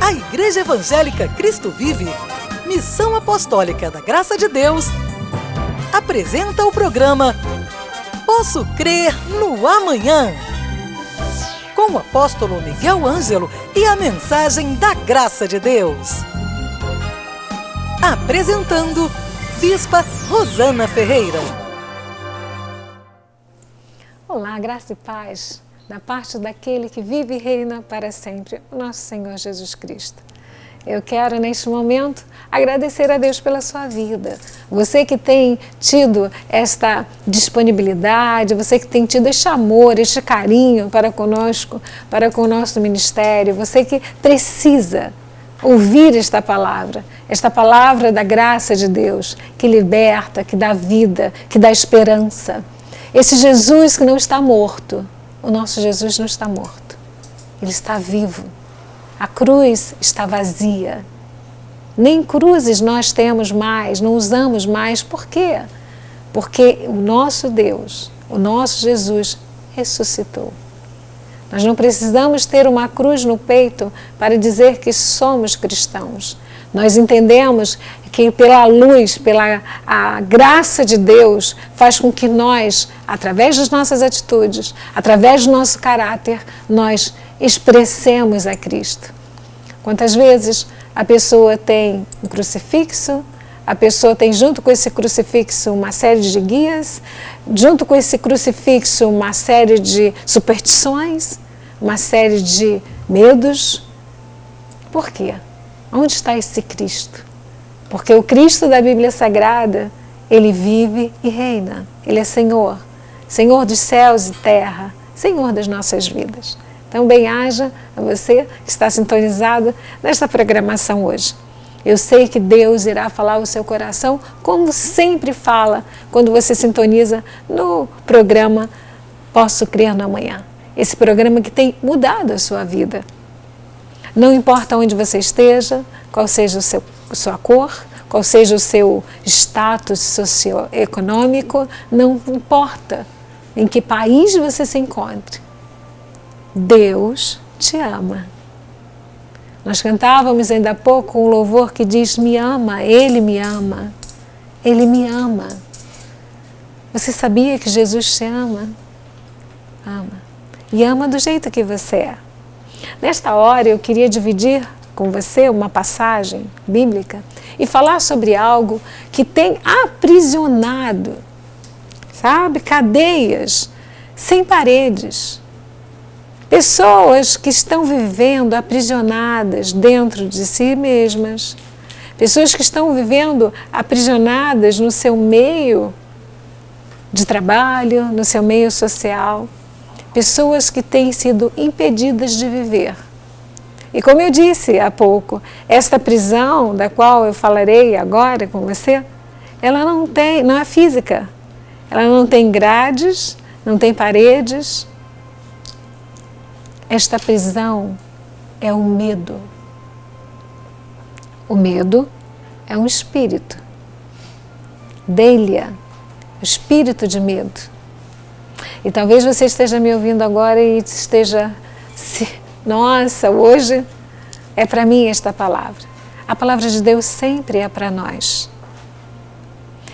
A Igreja Evangélica Cristo Vive, Missão Apostólica da Graça de Deus, apresenta o programa Posso Crer no Amanhã, com o apóstolo Miguel Ângelo e a mensagem da Graça de Deus. Apresentando Bispa Rosana Ferreira. Olá, graça e paz da parte daquele que vive e reina para sempre, o nosso Senhor Jesus Cristo. Eu quero, neste momento, agradecer a Deus pela sua vida. Você que tem tido esta disponibilidade, você que tem tido este amor, este carinho para conosco, para com o nosso ministério, você que precisa ouvir esta palavra da graça de Deus, que liberta, que dá vida, que dá esperança. Esse Jesus que não está morto, o nosso Jesus não está morto, ele está vivo. A cruz está vazia. Nem cruzes nós temos mais, não usamos mais. Por quê? Porque o nosso Deus, o nosso Jesus, ressuscitou. Nós não precisamos ter uma cruz no peito para dizer que somos cristãos. Nós entendemos que pela luz, pela a graça de Deus, faz com que nós, através das nossas atitudes, através do nosso caráter, nós expressemos a Cristo. Quantas vezes a pessoa tem um crucifixo, a pessoa tem junto com esse crucifixo uma série de guias, junto com esse crucifixo uma série de superstições, uma série de medos. Por quê? Onde está esse Cristo? Porque o Cristo da Bíblia Sagrada, ele vive e reina. Ele é Senhor, Senhor dos céus e terra, Senhor das nossas vidas. Então, bem-aja a você que está sintonizado nesta programação hoje. Eu sei que Deus irá falar ao seu coração, como sempre fala quando você sintoniza no programa Posso Crer no Amanhã. Esse programa que tem mudado a sua vida. Não importa onde você esteja, qual seja a sua cor, qual seja o seu status socioeconômico, não importa em que país você se encontre. Deus te ama. Nós cantávamos ainda há pouco um louvor que diz: me ama, Ele me ama, Ele me ama. Você sabia que Jesus te ama? Ama. E ama do jeito que você é. Nesta hora eu queria dividir com você uma passagem bíblica e falar sobre algo que tem aprisionado, sabe, cadeias sem paredes. Pessoas que estão vivendo aprisionadas dentro de si mesmas. Pessoas que estão vivendo aprisionadas no seu meio de trabalho, no seu meio social. Pessoas que têm sido impedidas de viver. E como eu disse há pouco, esta prisão da qual eu falarei agora com você, ela não é física. Ela não tem grades, não tem paredes. Esta prisão é o medo. O medo é um espírito. Délia, o espírito de medo. E talvez você esteja me ouvindo agora e esteja... Nossa, hoje é para mim esta palavra. A palavra de Deus sempre é para nós.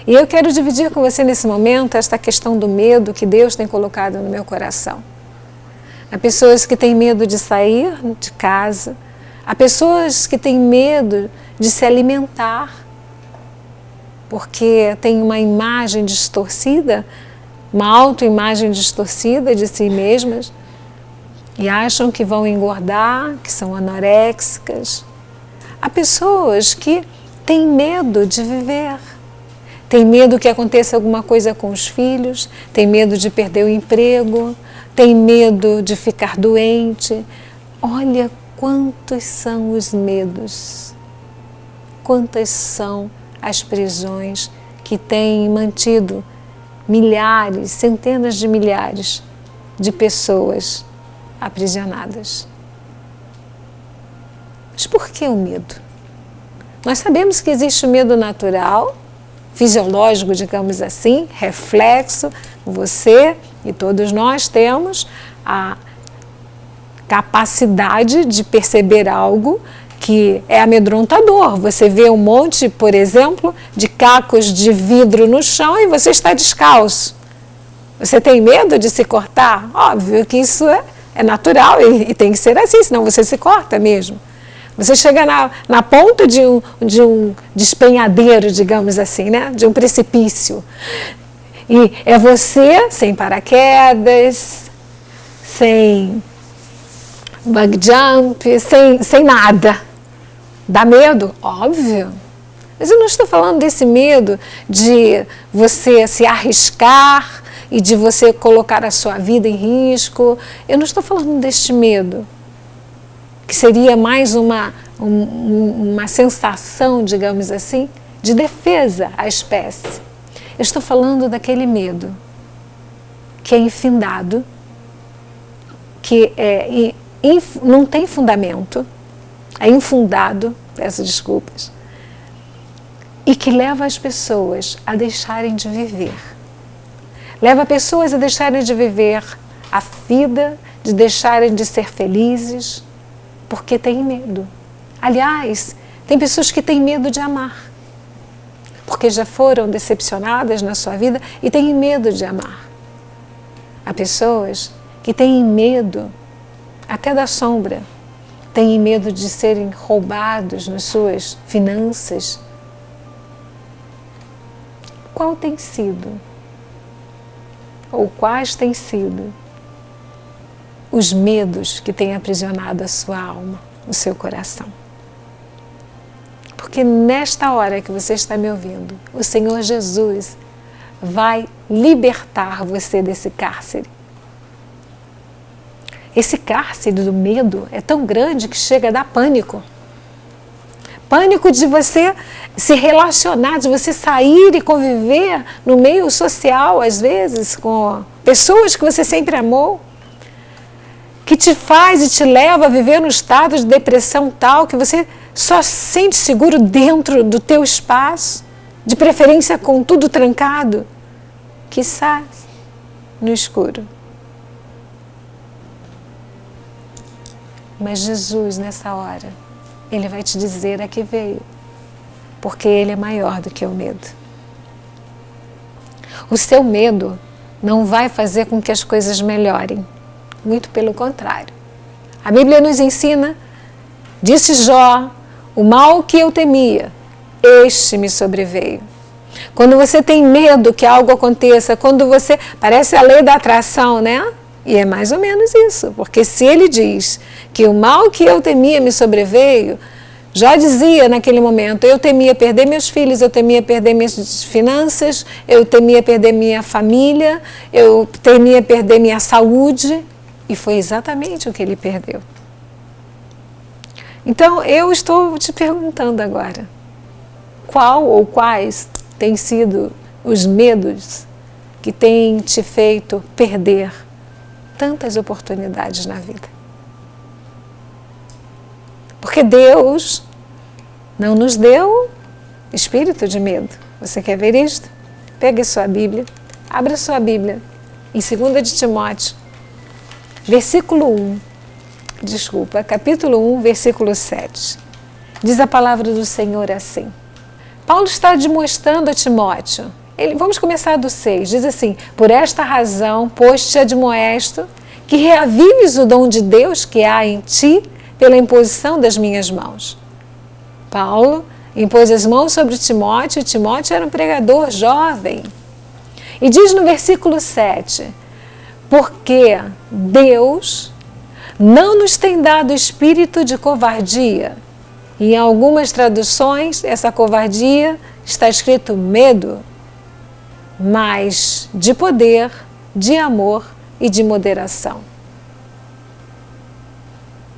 E eu quero dividir com você nesse momento esta questão do medo que Deus tem colocado no meu coração. Há pessoas que têm medo de sair de casa, há pessoas que têm medo de se alimentar, porque tem uma imagem distorcida, uma autoimagem distorcida de si mesmas, e acham que vão engordar, que são anoréxicas. Há pessoas que têm medo de viver, têm medo que aconteça alguma coisa com os filhos, têm medo de perder o emprego, tem medo de ficar doente. Olha quantos são os medos, quantas são as prisões que têm mantido milhares, centenas de milhares de pessoas aprisionadas. Mas por que o medo? Nós sabemos que existe o medo natural, fisiológico, digamos assim, reflexo. Você e todos nós temos a capacidade de perceber algo que é amedrontador. Você vê um monte, por exemplo, de cacos de vidro no chão e você está descalço. Você tem medo de se cortar? Óbvio que isso é natural e tem que ser assim, senão você se corta mesmo. Você chega na ponta de um despenhadeiro, digamos assim, né? De um precipício. E é você sem paraquedas, sem bug jump, sem nada. Dá medo? Óbvio. Mas eu não estou falando desse medo de você se arriscar e de você colocar a sua vida em risco. Eu não estou falando deste medo, que seria mais uma sensação, digamos assim, de defesa à espécie. Eu estou falando daquele medo que é infundado, que não tem fundamento, é infundado, peço desculpas, e que leva as pessoas a deixarem de viver. Leva pessoas a deixarem de viver a vida, de deixarem de ser felizes, porque têm medo. Aliás, tem pessoas que têm medo de amar, porque já foram decepcionadas na sua vida e têm medo de amar. Há pessoas que têm medo até da sombra, têm medo de serem roubados nas suas finanças. Qual tem sido, ou quais têm sido, os medos que têm aprisionado a sua alma, o seu coração? Porque nesta hora que você está me ouvindo, o Senhor Jesus vai libertar você desse cárcere. Esse cárcere do medo é tão grande que chega a dar pânico. Pânico de você se relacionar, de você sair e conviver no meio social, às vezes, com pessoas que você sempre amou, que te faz e te leva a viver num estado de depressão tal que você só se sente seguro dentro do teu espaço, de preferência com tudo trancado, quiçá no escuro. Mas Jesus, nessa hora, Ele vai te dizer a que veio, porque Ele é maior do que o medo. O seu medo não vai fazer com que as coisas melhorem, muito pelo contrário. A Bíblia nos ensina, disse Jó, o mal que eu temia, este me sobreveio. Quando você tem medo que algo aconteça, quando você... Parece a lei da atração, né? E é mais ou menos isso, porque se ele diz que o mal que eu temia me sobreveio, já dizia naquele momento, eu temia perder meus filhos, eu temia perder minhas finanças, eu temia perder minha família, eu temia perder minha saúde, e foi exatamente o que ele perdeu. Então, eu estou te perguntando agora, qual ou quais têm sido os medos que têm te feito perder tantas oportunidades na vida? Porque Deus não nos deu espírito de medo. Você quer ver isto? Pegue sua Bíblia, abra sua Bíblia em 2 de Timóteo, capítulo 1, versículo 7. Diz a palavra do Senhor assim. Paulo está demonstrando a Timóteo. Vamos começar do 6. Diz assim, por esta razão, pois te admoesto, que reavives o dom de Deus que há em ti pela imposição das minhas mãos. Paulo impôs as mãos sobre Timóteo, e Timóteo era um pregador jovem. E diz no versículo 7, porque Deus não nos tem dado espírito de covardia. E em algumas traduções, essa covardia está escrito medo, mas de poder, de amor e de moderação.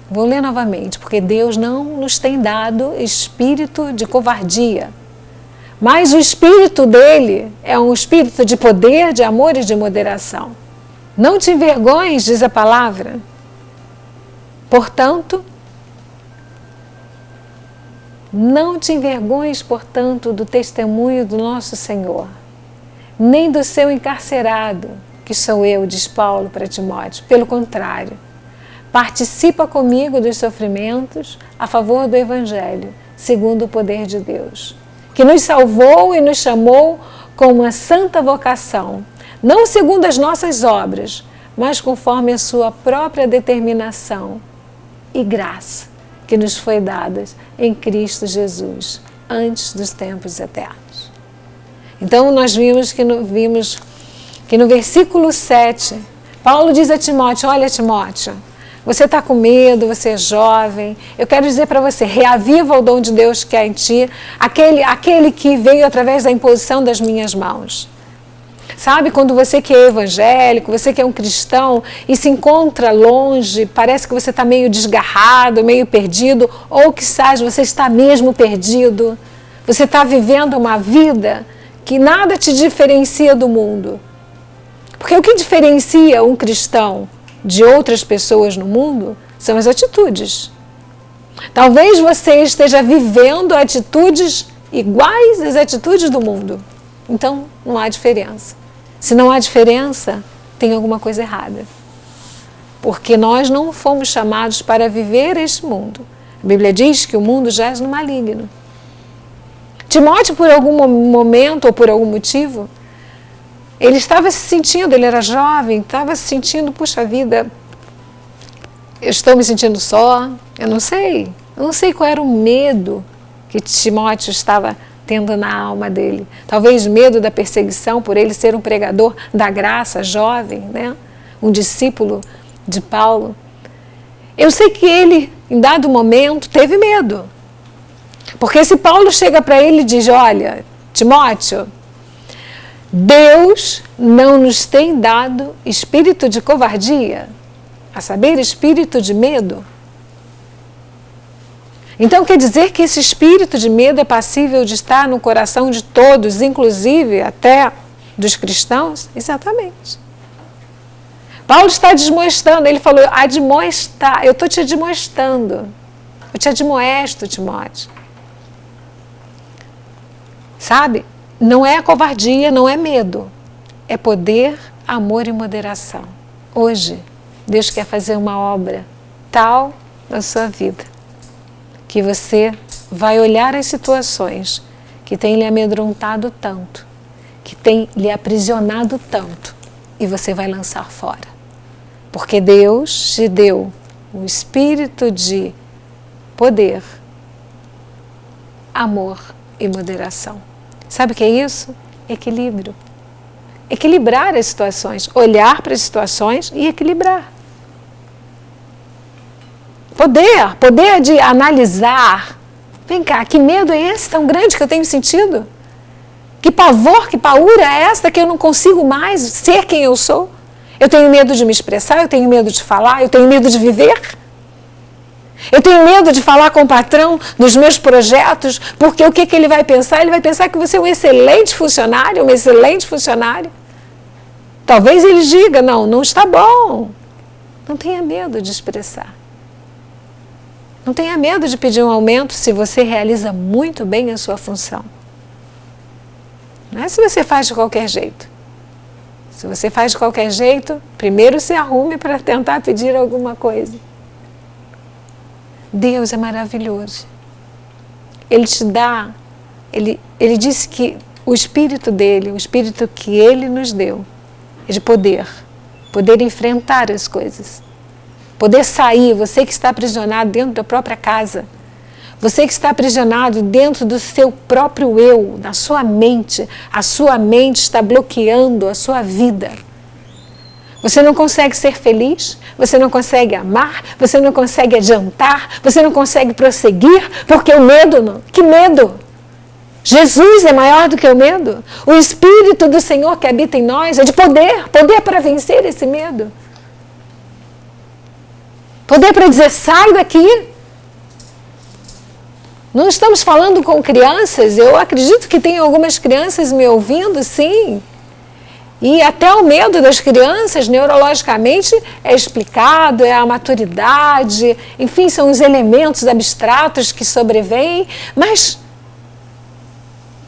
Vou ler novamente, porque Deus não nos tem dado espírito de covardia, mas o espírito dele é um espírito de poder, de amor e de moderação. Não te envergonhes, diz a palavra. Portanto, não te envergonhes, portanto, do testemunho do nosso Senhor, nem do seu encarcerado, que sou eu, diz Paulo para Timóteo. Pelo contrário, participa comigo dos sofrimentos a favor do Evangelho, segundo o poder de Deus, que nos salvou e nos chamou com uma santa vocação, não segundo as nossas obras, mas conforme a sua própria determinação e graça, que nos foi dadas em Cristo Jesus, antes dos tempos eternos. Então, nós vimos que no versículo 7, Paulo diz a Timóteo: olha, Timóteo, você está com medo, você é jovem, eu quero dizer para você, reaviva o dom de Deus que há em ti, aquele que veio através da imposição das minhas mãos. Sabe, quando você que é evangélico, você que é um cristão e se encontra longe, parece que você está meio desgarrado, meio perdido, ou quizás você está mesmo perdido, você está vivendo uma vida que nada te diferencia do mundo. Porque o que diferencia um cristão de outras pessoas no mundo são as atitudes. Talvez você esteja vivendo atitudes iguais às atitudes do mundo. Então, não há diferença. Se não há diferença, tem alguma coisa errada. Porque nós não fomos chamados para viver este mundo. A Bíblia diz que o mundo jaz no maligno. Timóteo, por algum momento ou por algum motivo, ele estava se sentindo, ele era jovem, estava se sentindo, puxa vida, eu estou me sentindo só, eu não sei qual era o medo que Timóteo estava tendo na alma dele. Talvez medo da perseguição por ele ser um pregador da graça, jovem, né? Um discípulo de Paulo. Eu sei que ele, em dado momento, teve medo. Porque se Paulo chega para ele e diz: olha, Timóteo, Deus não nos tem dado espírito de covardia, a saber, espírito de medo. Então quer dizer que esse espírito de medo é passível de estar no coração de todos, inclusive até dos cristãos? Exatamente. Paulo está admoestando, ele falou: admoestar, eu estou te admoestando, eu te admoesto, Timóteo. Sabe? Não é covardia, não é medo, é poder, amor e moderação. Hoje, Deus quer fazer uma obra tal na sua vida, que você vai olhar as situações que têm lhe amedrontado tanto, que têm lhe aprisionado tanto, e você vai lançar fora. Porque Deus te deu um espírito de poder, amor e moderação. Sabe o que é isso? Equilíbrio. Equilibrar as situações, olhar para as situações e equilibrar. Poder de analisar. Vem cá, que medo é esse tão grande que eu tenho sentido? Que pavor, que paura é esta que eu não consigo mais ser quem eu sou? Eu tenho medo de me expressar, eu tenho medo de falar, eu tenho medo de viver. Eu tenho medo de falar com o patrão dos meus projetos, porque o que ele vai pensar? Ele vai pensar que você é um excelente funcionário, uma excelente funcionária. Talvez ele diga: não está bom. Não tenha medo de expressar. Não tenha medo de pedir um aumento se você realiza muito bem a sua função. Não é se você faz de qualquer jeito. Se você faz de qualquer jeito, primeiro se arrume para tentar pedir alguma coisa. Deus é maravilhoso. Ele te dá, ele disse que o Espírito dele, o Espírito que ele nos deu, é de poder enfrentar as coisas. Poder sair, você que está aprisionado dentro da própria casa, você que está aprisionado dentro do seu próprio eu, na sua mente, a sua mente está bloqueando a sua vida. Você não consegue ser feliz, você não consegue amar, você não consegue adiantar, você não consegue prosseguir, porque o medo, não. Que medo? Jesus é maior do que o medo. O Espírito do Senhor que habita em nós é de poder para vencer esse medo. Poder para dizer: sai daqui. Não estamos falando com crianças, eu acredito que tem algumas crianças me ouvindo, sim. E até o medo das crianças, neurologicamente, é explicado, é a maturidade, enfim, são os elementos abstratos que sobrevêm, mas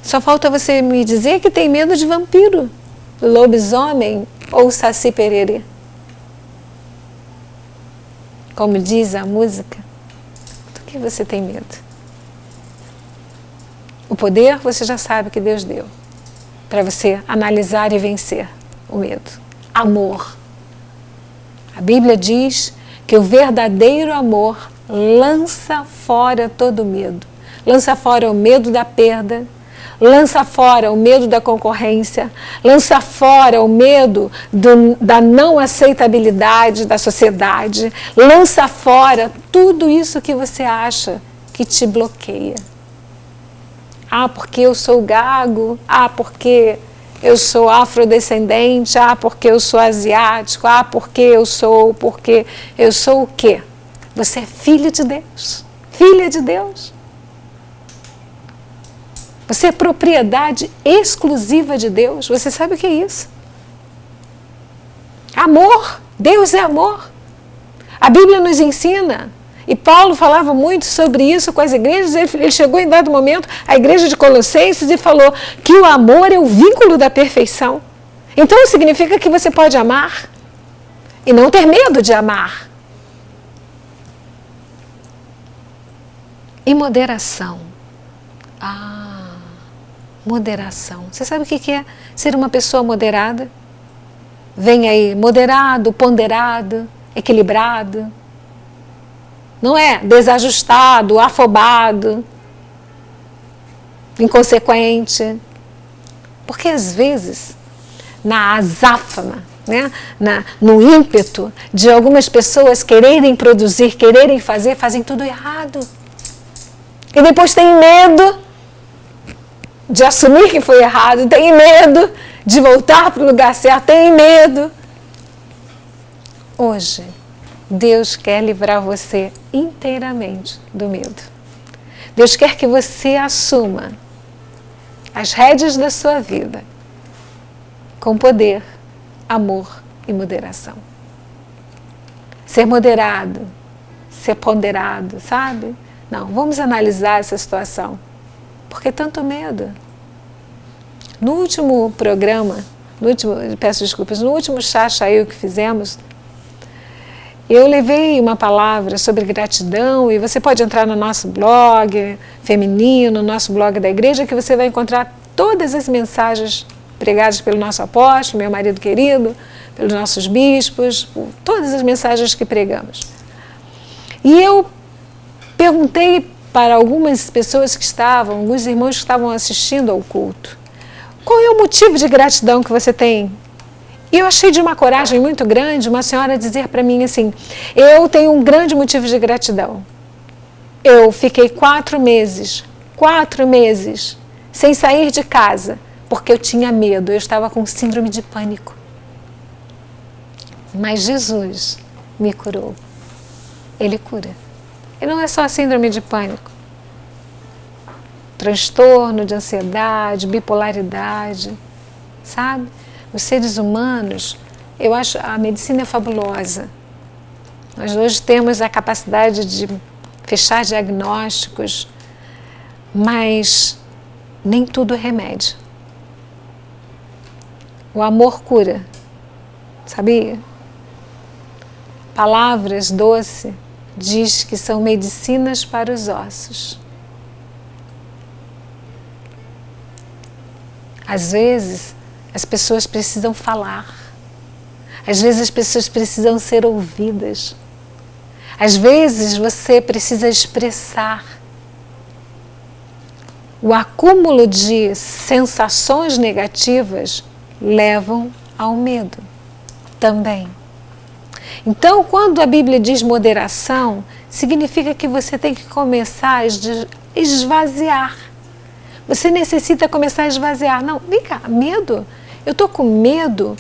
só falta você me dizer que tem medo de vampiro, lobisomem ou saci pererê. como diz a música, do que você tem medo? O poder você já sabe que Deus deu para você analisar e vencer o medo. Amor. A Bíblia diz que o verdadeiro amor lança fora todo medo. Lança fora o medo da perda, lança fora o medo da concorrência, lança fora o medo da não aceitabilidade da sociedade, lança fora tudo isso que você acha que te bloqueia. Ah, porque eu sou gago, ah, porque eu sou afrodescendente, ah, porque eu sou asiático, ah, porque eu sou o quê? Você é filho de Deus, filha de Deus. Você é propriedade exclusiva de Deus. Você sabe o que é isso? Amor. Deus é amor. A Bíblia nos ensina. E Paulo falava muito sobre isso com as igrejas. Ele chegou em dado momento à igreja de Colossenses e falou que o amor é o vínculo da perfeição. Então significa que você pode amar e não ter medo de amar. E moderação. Moderação. Você sabe o que é ser uma pessoa moderada? Vem aí, moderado, ponderado, equilibrado. Não é desajustado, afobado, inconsequente. Porque às vezes, na azáfama, né, no ímpeto de algumas pessoas quererem produzir, quererem fazer, fazem tudo errado. E depois tem medo de assumir que foi errado, tem medo de voltar para o lugar certo, tem medo. Hoje, Deus quer livrar você inteiramente do medo. Deus quer que você assuma as rédeas da sua vida com poder, amor e moderação. Ser moderado, ser ponderado, sabe? Não, vamos analisar essa situação. Por que tanto medo? No último programa, peço desculpas, no último Chachaí que fizemos, eu levei uma palavra sobre gratidão e você pode entrar no nosso blog feminino, no nosso blog da igreja, que você vai encontrar todas as mensagens pregadas pelo nosso apóstolo, meu marido querido, pelos nossos bispos, todas as mensagens que pregamos. E eu perguntei para algumas pessoas que estavam, alguns irmãos que estavam assistindo ao culto, qual é o motivo de gratidão que você tem? E eu achei de uma coragem muito grande uma senhora dizer para mim assim, eu tenho um grande motivo de gratidão. Eu fiquei 4 meses, sem sair de casa, porque eu tinha medo, eu estava com síndrome de pânico. Mas Jesus me curou. Ele cura. E não é só síndrome de pânico. Transtorno de ansiedade, bipolaridade, sabe? Os seres humanos, eu acho, a medicina é fabulosa. Nós hoje temos a capacidade de fechar diagnósticos, mas nem tudo é remédio. O amor cura, sabia? Palavras doces diz que são medicinas para os ossos. Às vezes, as pessoas precisam falar. Às vezes, as pessoas precisam ser ouvidas. Às vezes, você precisa expressar. O acúmulo de sensações negativas levam ao medo também. Então, quando a Bíblia diz moderação, significa que você tem que começar a esvaziar. Você necessita começar a esvaziar. Não, vem cá, medo? Eu estou com medo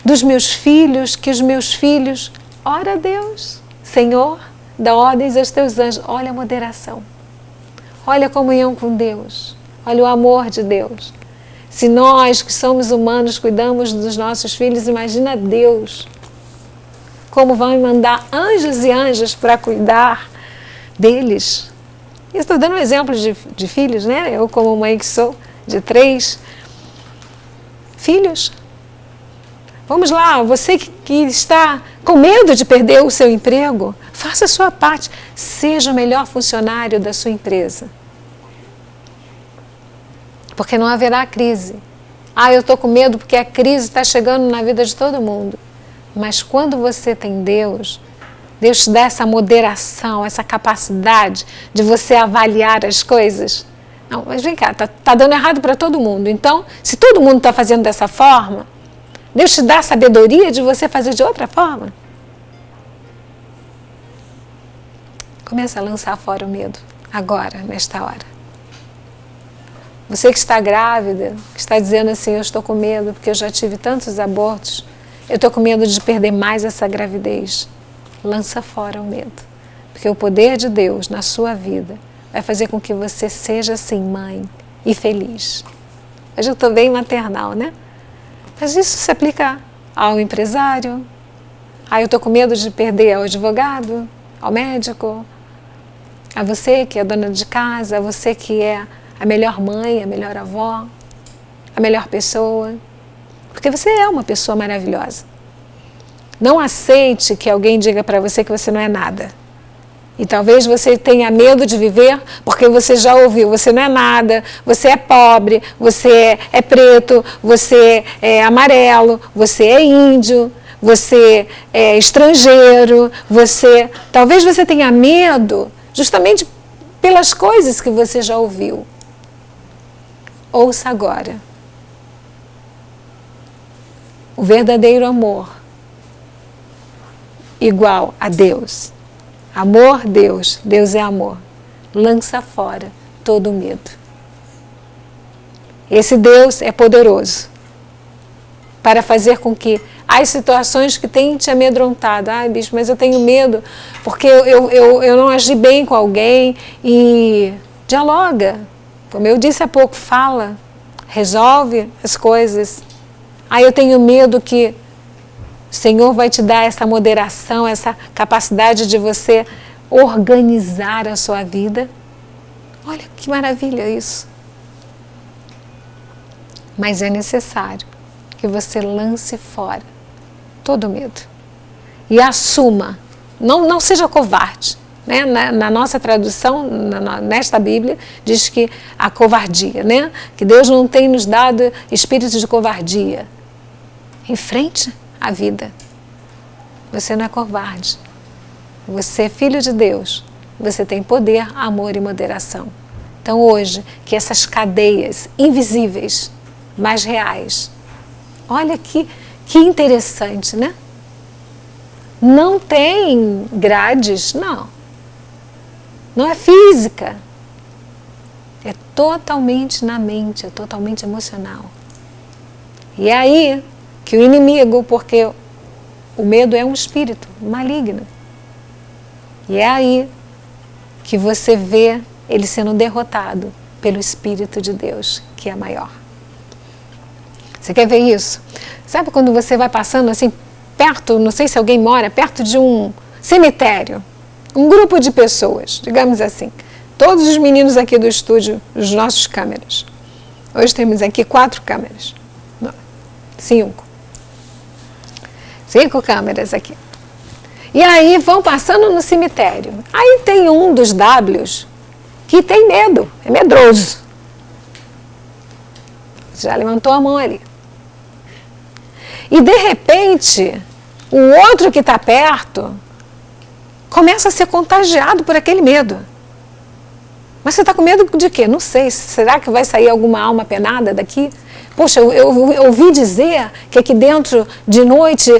dos meus filhos, que os meus filhos... Ora a Deus, Senhor, dá ordens aos teus anjos. Olha a moderação. Olha a comunhão com Deus. Olha o amor de Deus. Se nós, que somos humanos, cuidamos dos nossos filhos, imagina Deus. Como vão mandar anjos e anjas para cuidar deles. Eu estou dando um exemplo de filhos, né? Eu, como mãe que sou, de 3 filhos. Vamos lá, você que está com medo de perder o seu emprego, faça a sua parte. Seja o melhor funcionário da sua empresa. Porque não haverá crise. Eu estou com medo porque a crise está chegando na vida de todo mundo. Mas quando você tem Deus, Deus te dá essa moderação, essa capacidade de você avaliar as coisas. Não, mas vem cá, tá dando errado para todo mundo. Então, se todo mundo está fazendo dessa forma, Deus te dá a sabedoria de você fazer de outra forma. Começa a lançar fora o medo, agora, nesta hora. Você que está grávida, que está dizendo assim, eu estou com medo porque eu já tive tantos abortos, eu estou com medo de perder mais essa gravidez. Lança fora o medo, porque o poder de Deus na sua vida vai fazer com que você seja assim mãe e feliz. Hoje eu estou bem maternal, né? Mas isso se aplica ao empresário. Eu estou com medo de perder ao advogado, ao médico, a você que é dona de casa, a você que é a melhor mãe, a melhor avó, a melhor pessoa. Porque você é uma pessoa maravilhosa. Não aceite que alguém diga para você que você não é nada. E talvez você tenha medo de viver porque você já ouviu, você não é nada, você é pobre, você é preto, você é amarelo, você é índio, você é estrangeiro, talvez você tenha medo justamente pelas coisas que você já ouviu. Ouça agora. O verdadeiro amor igual a Deus. Amor, Deus. Deus é amor. Lança fora todo o medo. Esse Deus é poderoso para fazer com que as situações que têm te amedrontado, bicho, mas eu tenho medo porque eu não agi bem com alguém, e dialoga. Como eu disse há pouco, fala, resolve as coisas. Eu tenho medo que o Senhor vai te dar essa moderação, essa capacidade de você organizar a sua vida. Olha que maravilha isso. Mas é necessário que você lance fora todo o medo e assuma, não seja covarde. Né? Na nossa tradução, nesta Bíblia, diz que a covardia, né? Que Deus não tem nos dado espírito de covardia. Enfrente a vida. Você não é covarde. Você é filho de Deus. Você tem poder, amor e moderação. Então hoje, que essas cadeias invisíveis, mas reais, olha que interessante, né? Não tem grades, não. Não é física. É totalmente na mente, é totalmente emocional. E é aí que o inimigo, porque o medo é um espírito maligno, e é aí que você vê ele sendo derrotado pelo Espírito de Deus, que é maior. Você quer ver isso? Sabe quando você vai passando assim, perto, não sei se alguém mora, perto de um cemitério, um grupo de pessoas, digamos assim, todos os meninos aqui do estúdio, os nossos câmeras. Hoje temos aqui 4 câmeras. 5 câmeras aqui. E aí vão passando no cemitério. Aí tem um dos Ws que tem medo, é medroso. Já levantou a mão ali. E de repente, o outro que está perto começa a ser contagiado por aquele medo. Mas você está com medo de quê? Não sei. Será que vai sair alguma alma penada daqui? Poxa, eu ouvi dizer que aqui dentro de noite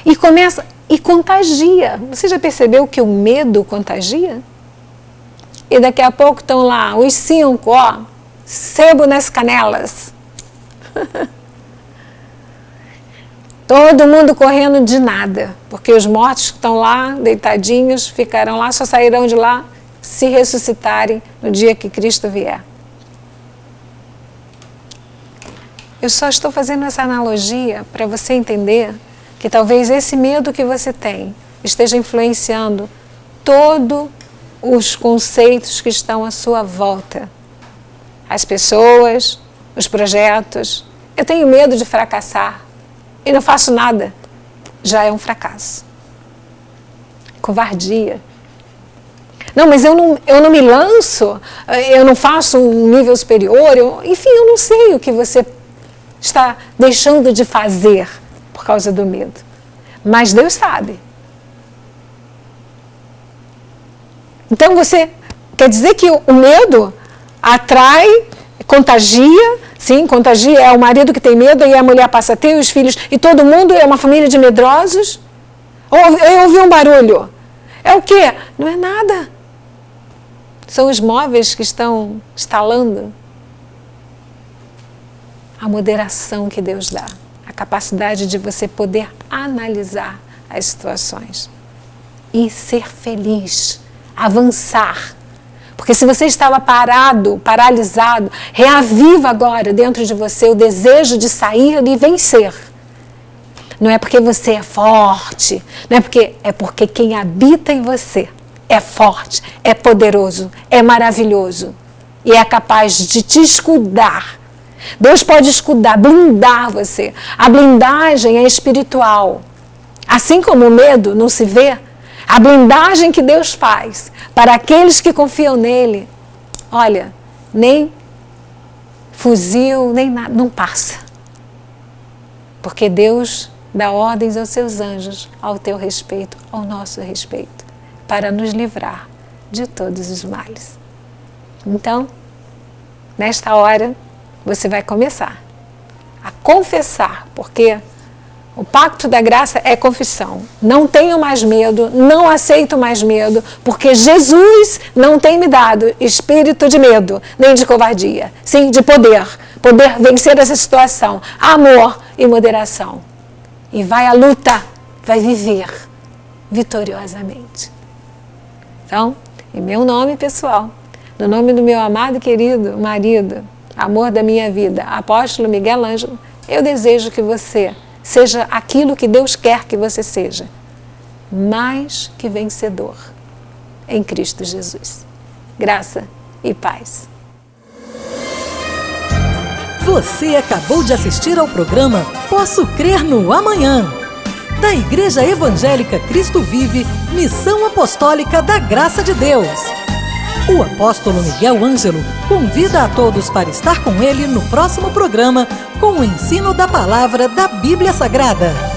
e começa e contagia. Você já percebeu que o medo contagia? E daqui a pouco estão lá os 5, sebo nas canelas. Todo mundo correndo de nada, porque os mortos que estão lá, deitadinhos, ficarão lá, só sairão de lá se ressuscitarem no dia que Cristo vier. Eu só estou fazendo essa analogia para você entender que talvez esse medo que você tem esteja influenciando todos os conceitos que estão à sua volta. As pessoas, os projetos. Eu tenho medo de fracassar e não faço nada. já é um fracasso. Covardia. Não, mas eu não me lanço, eu não faço um nível superior, enfim, eu não sei o que você está deixando de fazer por causa do medo. Mas Deus sabe. Então você quer dizer que o medo atrai, contagia, sim, contagia, é o marido que tem medo e a mulher passa a ter, os filhos, e todo mundo é uma família de medrosos? Ou eu ouvi um barulho? É o quê? Não é nada. São os móveis que estão instalando. A moderação que Deus dá, a capacidade de você poder analisar as situações e ser feliz, avançar. Porque se você estava parado, paralisado, reaviva agora dentro de você o desejo de sair e vencer. Não é porque você é forte, não é porque quem habita em você é forte, é poderoso, é maravilhoso e é capaz de te escudar. Deus pode escudar, blindar você. A blindagem é espiritual. Assim como o medo não se vê, a blindagem que Deus faz para aqueles que confiam nele, olha, nem fuzil, nem nada, não passa. Porque Deus dá ordens aos seus anjos ao teu respeito, ao nosso respeito, para nos livrar de todos os males. Então, nesta hora, você vai começar a confessar, porque o pacto da graça é confissão. Não tenho mais medo, não aceito mais medo, porque Jesus não tem me dado espírito de medo, nem de covardia, sim, de poder vencer essa situação, amor e moderação. E vai à luta, vai viver vitoriosamente. Então, em meu nome pessoal, no nome do meu amado e querido marido, amor da minha vida, apóstolo Miguel Ângelo, eu desejo que você seja aquilo que Deus quer que você seja, mais que vencedor em Cristo Jesus. Graça e paz. Você acabou de assistir ao programa Posso Crer no Amanhã, da Igreja Evangélica Cristo Vive, Missão Apostólica da Graça de Deus. O apóstolo Miguel Ângelo convida a todos para estar com ele no próximo programa com o ensino da palavra da Bíblia Sagrada.